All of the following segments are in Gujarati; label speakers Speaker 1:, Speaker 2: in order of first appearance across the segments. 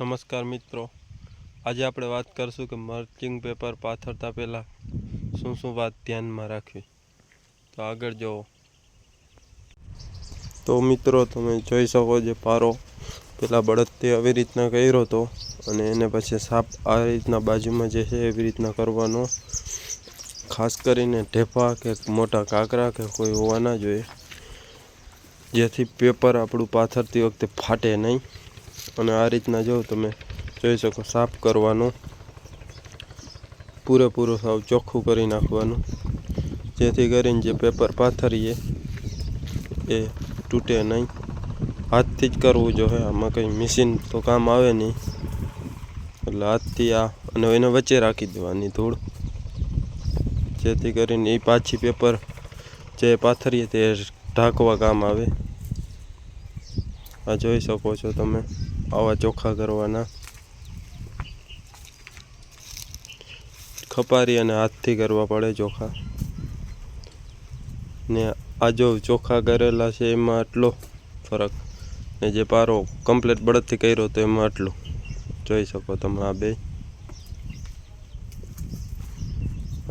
Speaker 1: નમસ્કાર મિત્રો, આજે આપણે વાત કરશું કે મલ્ચિંગ પેપર પાથરતા પહેલાં શું વાત ધ્યાનમાં રાખવી. તો આગળ જુઓ. તો મિત્રો, તમે જોઈ શકો છો પારો પહેલાં બળદથી આવી રીતના કર્યો હતો અને એને પછી સાપ આ રીતના બાજુમાં જે છે એવી રીતના કરવાનો. ખાસ કરીને ઢેફા કે મોટા કાંકરા કે કોઈ હોવા ના જોઈએ, જેથી પેપર આપણું પાથરતી વખતે ફાટે નહીં. અને આ રીતના જો તમે જોઈ શકો, સાફ કરવાનું, પૂરેપૂરું સાવ ચોખ્ખું કરી નાખવાનું, જેથી કરીને જે પેપર પાથરીએ એ તૂટે નહીં. હાથથી જ કરવું જોઈએ, આમાં કંઈ મશીન તો કામ આવે નહીં. એટલે હાથથી અને એને વચ્ચે રાખી દેવાની ધૂળ, જેથી કરીને એ પાછી પેપર જે પાથરીએ તે ઢાંકવા કામ આવે. આ જોઈ શકો છો તમે, આવા ચોખ્ખા કરવાના. ખપારી અને હાથથી કરવા પડે ચોખ્ખા. ને આ જો ચોખ્ખા કરેલા છે એમાં આટલો ફરક, ને જે પારો કમ્પ્લીટ બળદથી કર્યો તો એમાં આટલું જોઈ શકો તમે. આ બે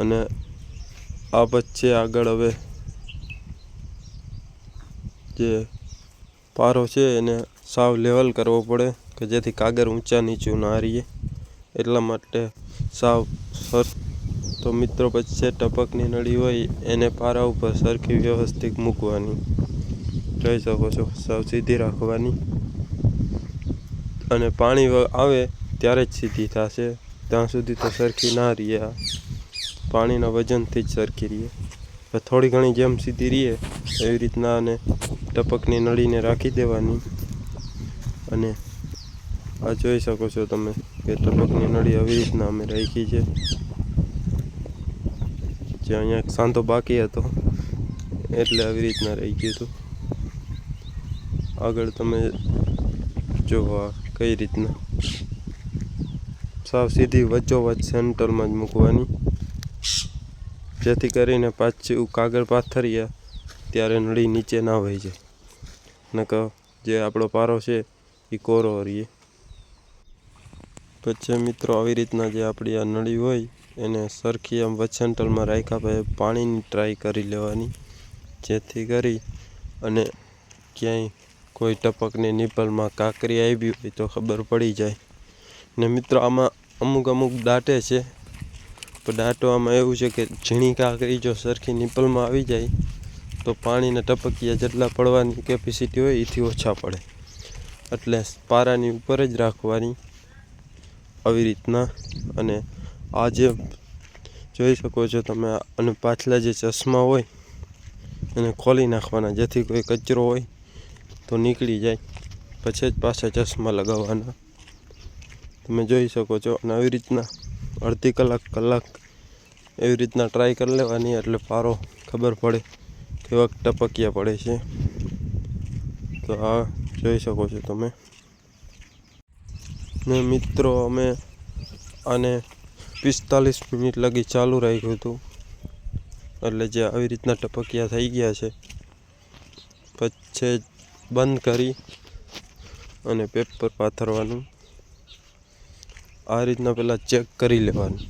Speaker 1: અને આ વચ્ચે આગળ હવે જે પારો છે એને સાવ લેવલ કરવો પડે, કે જેથી કાગળ ઊંચા નીચું ના રહીએ. એટલા માટે સાવ તો મિત્રો, પછી ટપકની નળી હોય એને પારા ઉપર સરખી વ્યવસ્થિત મૂકવાની. જોઈ શકો છો, સાવ સીધી રાખવાની. અને પાણી આવે ત્યારે જ સીધી થશે, ત્યાં સુધી તો સરખી ના રહીએ. આ પાણીના વજનથી જ સરખી રહીએ. થોડી ઘણી જેમ સીધી રહીએ એવી રીતના અને ટપકની નળીને રાખી દેવાની. અને આ જોઈ શકો છો તમે કે ટપકની નળી આવી રીતના અમે રાખી છે. જે અહીંયા સાંધો બાકી હતો એટલે આવી રીતના રહી ગયું હતું. આગળ તમે જો કઈ રીતના સાવ સીધી વચ્ચોવચ્ચ સેન્ટરમાં જ મૂકવાની, જેથી કરીને પાછું કાગળ પાથરીએ ત્યારે નળી નીચે ના વહી જાય. નકર જે આપણો પારો છે એ કોરો રહીએ. પછી મિત્રો, આવી રીતના જે આપણી આ નળી હોય એને સરખી આમ વચ્ચે સેન્ટરમાં રાખ્યા પછી પાણીની ટ્રાય કરી લેવાની, જેથી કરી અને ક્યાંય કોઈ ટપકની નિપલમાં કાંકરી આવી હોય તો ખબર પડી જાય. ને મિત્રો, આમાં અમુક દાંટે છે, પણ દાંટો આમાં એવું છે કે ઝીણી કાંકરી જો સરખી નિપલમાં આવી જાય તો પાણીના ટપકિયા જેટલા પડવાની કેપેસિટી હોય એથી ઓછા પડે. એટલે પારાની ઉપર જ રાખવાની આવી રીતના. અને આ જે જોઈ શકો છો તમે, અને પાછલા જે ચશ્મા હોય એને ખોલી નાખવાના, જેથી કોઈ કચરો હોય તો નીકળી જાય. પછી જ પાછા ચશ્મા લગાવવાના. તમે જોઈ શકો છો. અને આવી રીતના અડધી કલાક એવી રીતના ટ્રાય કરી લેવાની, એટલે પારો ખબર પડે કેવા ટપકિયા પડે છે. તો આ જોઈ શકો છો તમે. ને મિત્રો, અમે આને 45 મિનિટ લગી ચાલુ રાખ્યું હતું, એટલે જે આવી રીતના ટપકિયા થઈ ગયા છે. પછી બંધ કરી અને પેપર પાથરવાનું. આ રીતના પહેલાં ચેક કરી લેવાનું.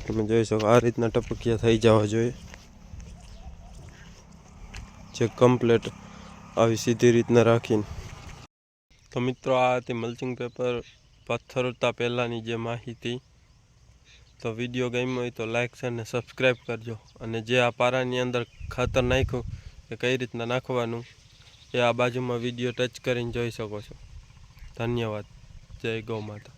Speaker 1: તમે જોઈ શકો, આ રીતના ટપકિયા થઈ જવા જોઈએ, જે કમ્પ્લેટ આવી સીધી રીતના રાખીને. તો મિત્રો, આ હતી મલ્ચિંગ પેપર પાથરતા પહેલાંની જે માહિતી. તો વિડીયો ગમ્યો હોય તો લાઇક શેર અને સબસ્ક્રાઈબ કરજો. અને જે આ પારાની અંદર ખાતર નાખ્યું એ કઈ રીતના નાખવાનું એ આ બાજુમાં વિડીયો ટચ કરીને જોઈ શકો છો. ધન્યવાદ. જય ગૌ માતા.